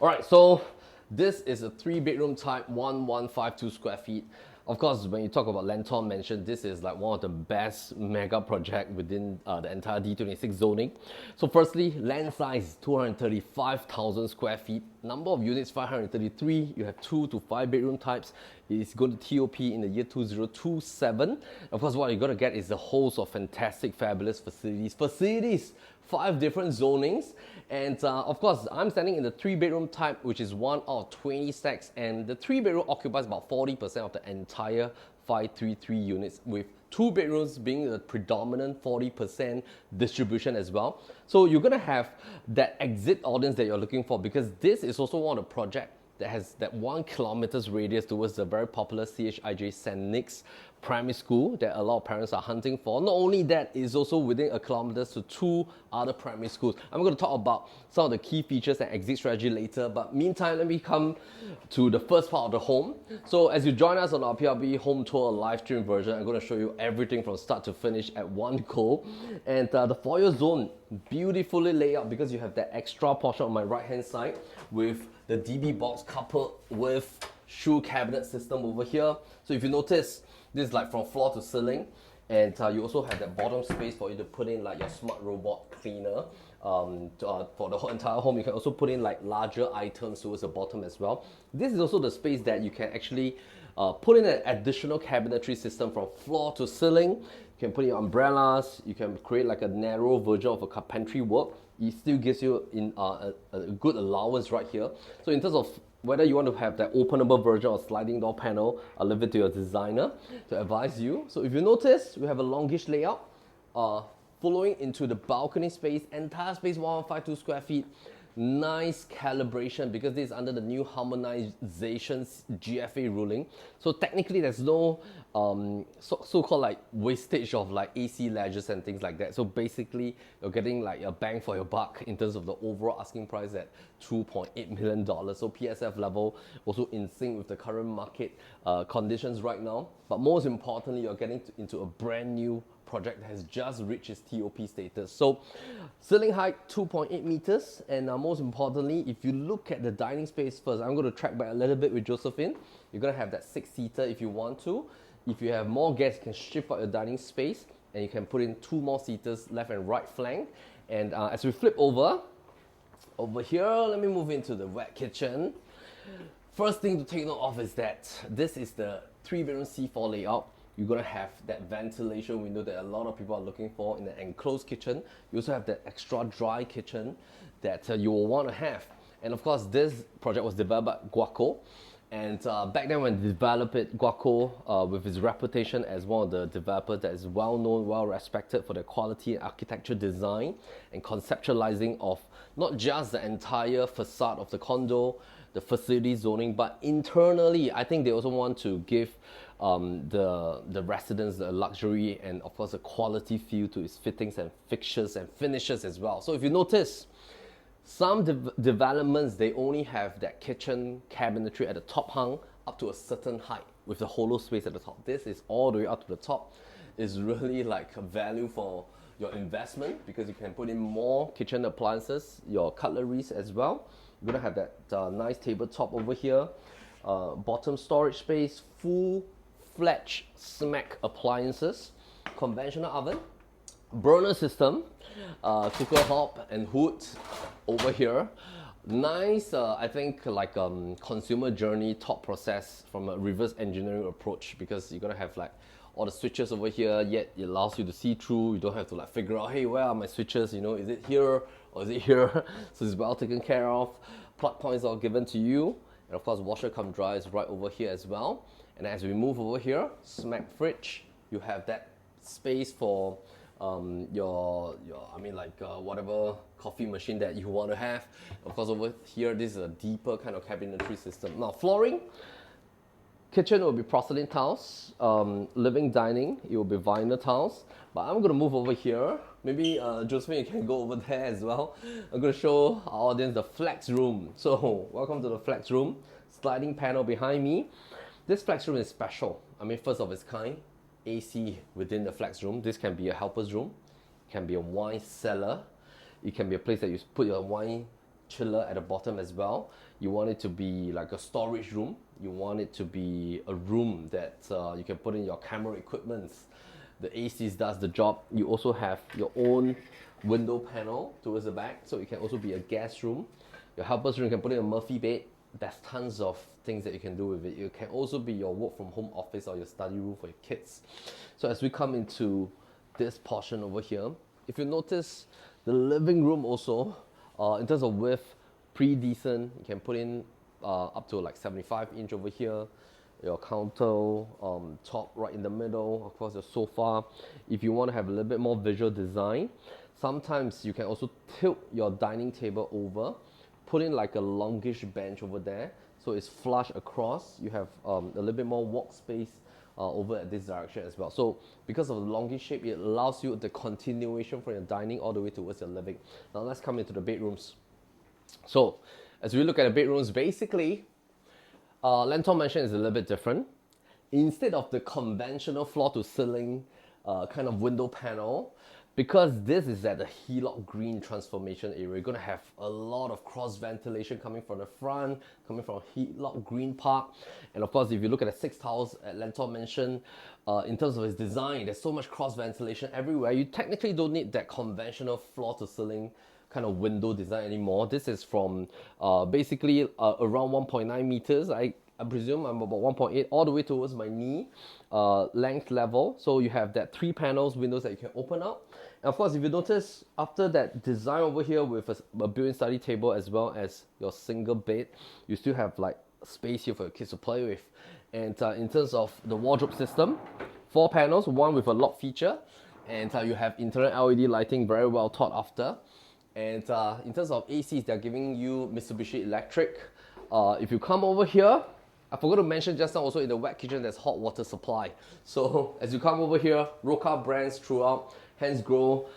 Alright, so this is a 3-bedroom type, 1152 square feet. Of course, when you talk about Lentor Mansion, this is like one of the best mega project within the entire D26 zoning. So firstly, land size 235,000 square feet. Number of units 533. You have 2 to 5 bedroom types. It's going to TOP in the year 2027. Of course, what you're going to get is a host of fantastic, fabulous facilities. 5 different zonings, and of course I'm standing in the 3-bedroom type, which is 1 out of 20 stacks, and the 3-bedroom occupies about 40% of the entire 533 units, with 2 bedrooms being the predominant 40% distribution as well. So you're gonna have that exit audience that you're looking for, because this is also one of the projects that has that 1 kilometer's radius towards the very popular CHIJ St. Nick's primary school that a lot of parents are hunting for. Not only that, it's also within 1 kilometer to 2 other primary schools. I'm going to talk about some of the key features and exit strategy later, but meantime, let me come to the first part of the home. So as you join us on our PRB home tour live stream version, I'm going to show you everything from start to finish at one go. And the foyer zone, beautifully laid out, because you have that extra portion on my right hand side with the DB box coupled with shoe cabinet system over here. So if you notice, this is like from floor to ceiling, and you also have that bottom space for you to put in like your smart robot cleaner. For the whole entire home, you can also put in like larger items towards the bottom as well. This is also the space that you can actually put in an additional cabinetry system from floor to ceiling. You can put in umbrellas, you can create like a narrow version of a carpentry work. It still gives you a good allowance right here. So in terms of whether you want to have that openable version or sliding door panel, I'll leave it to your designer to advise you. So if you notice, we have a longish layout following into the balcony space, entire space 1152 square feet. Nice calibration, because this is under the new harmonization GFA ruling. So technically there's no so-called like wastage of like AC ledgers and things like that. So basically you're getting like a bang for your buck in terms of the overall asking price at $2.8 million. So PSF level also in sync with the current market conditions right now. But most importantly, you're getting into a brand new project that has just reached its TOP status. So ceiling height 2.8 meters, and most importantly, if you look at the dining space first, I'm going to track back a little bit with Josephine. You're going to have that 6-seater if you want to. If you have more guests, you can shift out your dining space, and you can put in 2 more seaters left and right flank. And as we flip over here, let me move into the wet kitchen. First thing to take note of is that this is the 3-bedroom C4 layout. You're going to have that ventilation window that a lot of people are looking for in an enclosed kitchen. You also have that extra dry kitchen that you will want to have. And of course, this project was developed by Guoco. And back then when they developed it, Guoco, with its reputation as one of the developers that is well known, well respected for their quality and architecture design and conceptualizing of not just the entire facade of the condo, the facility zoning, but internally, I think they also want to give the residents the luxury and of course a quality feel to its fittings and fixtures and finishes as well. So if you notice, some developments, they only have that kitchen cabinetry at the top hung up to a certain height with the hollow space at the top. This is all the way up to the top. It's really like a value for your investment, because you can put in more kitchen appliances, your cutleries as well. You're gonna have that nice tabletop over here, bottom storage space, full-fledged SMAC appliances, conventional oven, burner system, cooker hob and hood over here. Nice, I think like consumer journey thought process from a reverse engineering approach, because you're gonna have like all the switches over here, yet it allows you to see through. You don't have to like figure out, hey, where are my switches? You know, is it here or is it here? So it's well taken care of. Plug points are given to you. And of course, washer cum dryer is right over here as well. And as we move over here, SMAC fridge, you have that space for whatever coffee machine that you want to have. Of course, over here, this is a deeper kind of cabinetry system. Now, flooring, kitchen will be porcelain tiles. Living dining, it will be vinyl tiles. But I'm going to move over here. Maybe Josephine, you can go over there as well. I'm going to show our audience the flex room. So, welcome to the flex room. Sliding panel behind me. This flex room is special. I mean, first of its kind. AC within the flex room. This can be a helper's room. It can be a wine cellar. It can be a place that you put your wine chiller at the bottom as well. You want it to be like a storage room. You want it to be a room that you can put in your camera equipment. The ACs does the job. You also have your own window panel towards the back, so it can also be a guest room. Your helper's room, you can put in a Murphy bed. There's tons of things that you can do with it. It can also be your work from home office or your study room for your kids. So as we come into this portion over here, if you notice, the living room also, in terms of width, pretty decent. You can put in up to like 75-inch over here. Your counter, top right in the middle, of course your sofa. If you want to have a little bit more visual design, sometimes you can also tilt your dining table over, put in like a longish bench over there, so it's flush across. You have a little bit more walk space over at this direction as well. So because of the longish shape, it allows you the continuation from your dining all the way towards your living. Now let's come into the bedrooms. So as we look at the bedrooms, basically, Lentor Mansion is a little bit different. Instead of the conventional floor-to-ceiling kind of window panel, because this is at the Hillock Green transformation area, you're going to have a lot of cross ventilation coming from the front, coming from Hillock Green Park. And of course, if you look at the 6 towers at Lentor Mansion, in terms of its design, there's so much cross ventilation everywhere. You technically don't need that conventional floor-to-ceiling kind of window design anymore. This is from basically around 1.9 meters. I presume I'm about 1.8 all the way towards my knee length level. So you have that 3 panels windows that you can open up. And of course, if you notice, after that design over here with a built-in study table as well as your single bed, you still have like space here for your kids to play with. And in terms of the wardrobe system, 4 panels, one with a lock feature, and you have internal LED lighting, very well thought after. And in terms of ACs, they're giving you Mitsubishi Electric. If you come over here, I forgot to mention just now also in the wet kitchen there's hot water supply. So as you come over here, Roca brands throughout, hence grow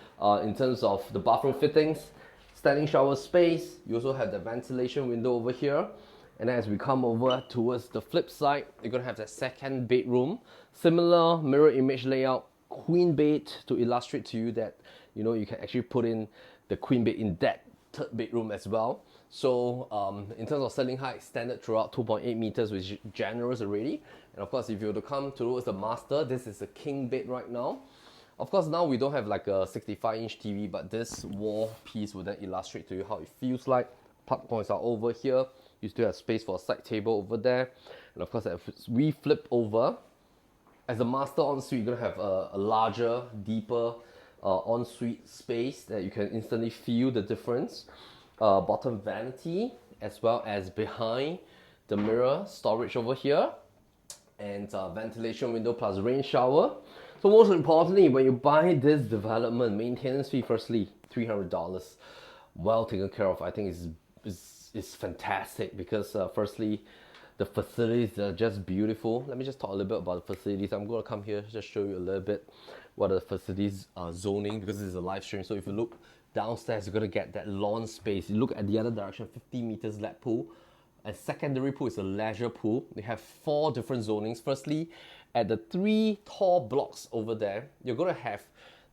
in terms of the bathroom fittings, standing shower space. You also have the ventilation window over here. And then as we come over towards the flip side, you're gonna have the second bedroom. Similar mirror image layout, queen bed to illustrate to you that you can actually put in the queen bed in that third bedroom as well. So in terms of ceiling height, standard throughout 2.8 meters, which is generous already. And of course, if you were to come towards the master, this is a king bed right now. Of course, now we don't have like a 65-inch TV, but this wall piece will then illustrate to you how it feels like. Plug points are over here. You still have space for a side table over there. And of course, as we flip over, as a master ensuite, you're gonna have a larger, deeper ensuite space that you can instantly feel the difference. Bottom vanity, as well as behind the mirror storage over here, and ventilation window plus rain shower. So most importantly, when you buy this development, maintenance fee firstly $300, well taken care of. I think it's fantastic because firstly, the facilities are just beautiful. Let me just talk a little bit about the facilities. I'm going to come here just show you a little bit what the facilities are zoning, because this is a live stream. So if you look downstairs, you're going to get that lawn space. You look at the other direction, 50 meters lap pool. A secondary pool is a leisure pool. They have 4 different zonings. Firstly, at the 3 tall blocks over there, you're going to have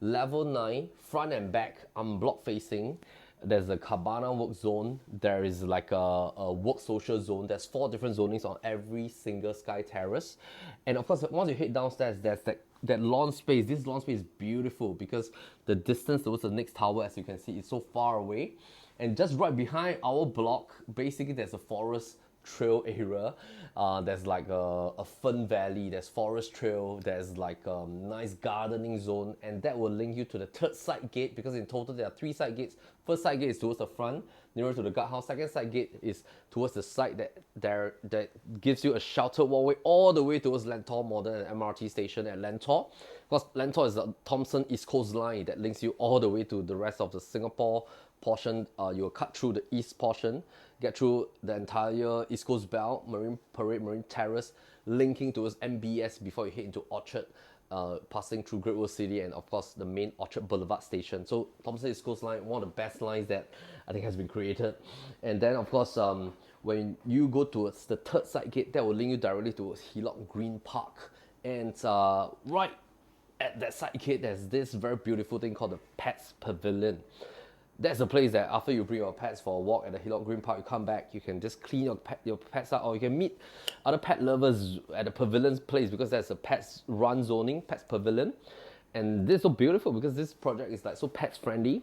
level 9, front and back, unblock facing. There's a cabana work zone. There is like a work social zone. There's 4 different zonings on every single sky terrace. And of course, once you head downstairs, there's that lawn space. This lawn space is beautiful because the distance towards the next tower, as you can see, is so far away. And just right behind our block, basically there's a forest trail area. There's like a fern valley, there's forest trail, there's like a nice gardening zone, and that will link you to the 3rd side gate, because in total there are 3 side gates. First side gate is towards the front, nearer to the guardhouse. Second side gate is towards the side that gives you a sheltered walkway all the way towards Lentor Modern and MRT station at Lentor. Because Lentor is the Thomson East Coast line that links you all the way to the rest of the Singapore portion. You'll cut through the east portion, get through the entire East Coast Belt, Marine Parade, Marine Terrace, linking towards MBS before you head into Orchard, passing through Great World City, and of course the main Orchard Boulevard station. So Thomson East Coast line, one of the best lines that I think has been created. And then of course, when you go towards the 3rd side gate, that will link you directly towards Hillock Green Park. And right at that side gate, there's this very beautiful thing called the Pets Pavilion. That's a place that after you bring your pets for a walk at the Hillock Green Park, you come back, you can just clean your pets out, or you can meet other pet lovers at the pavilion's place, because there's a pets run zoning, pets pavilion. And this is so beautiful because this project is like so pets friendly.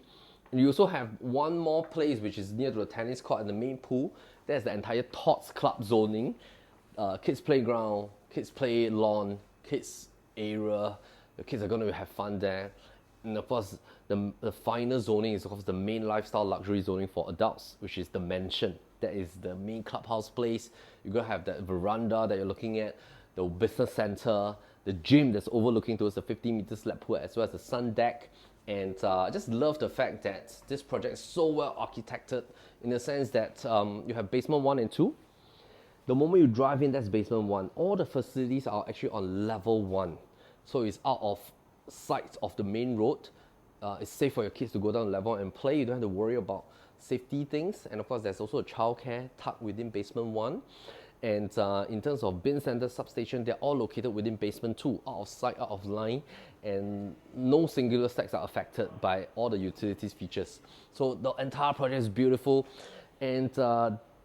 And you also have one more place which is near to the tennis court and the main pool. There's the entire Tots Club zoning, kids playground, kids play lawn, kids area. The kids are going to have fun there. And of course, the final zoning is of course the main lifestyle luxury zoning for adults, which is the mansion. That is the main clubhouse place. You're going to have that veranda that you're looking at, the business center, the gym that's overlooking towards the 50-meter slab pool, as well as the sun deck. And I just love the fact that this project is so well architected, in the sense that you have basement 1 and 2. The moment you drive in, that's basement 1. All the facilities are actually on level 1. So it's out of sight of the main road. It's safe for your kids to go down level and play. You don't have to worry about safety things. And of course, there's also a childcare tucked within basement 1. And in terms of bin center, substation, they're all located within basement 2, out of sight, out of line, and no singular stacks are affected by all the utilities features. So the entire project is beautiful. And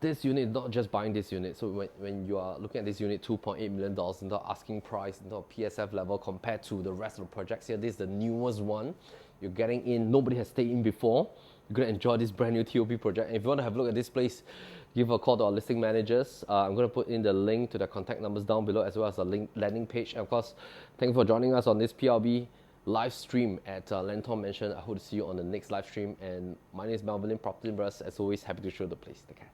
this unit, not just buying this unit. So when you are looking at this unit, $2.8 million in the asking price, in the PSF level, compared to the rest of the projects here, this is the newest one. You're getting in, nobody has stayed in before. You're going to enjoy this brand new TOP project. And if you want to have a look at this place, give a call to our listing managers. I'm going to put in the link to the contact numbers down below, as well as a landing page. And of course, thank you for joining us on this PLB live stream at Lentor Mansion. I hope to see you on the next live stream. And my name is Melvin Lim, PropertyLimBrothers. As always, happy to show the place. Take care.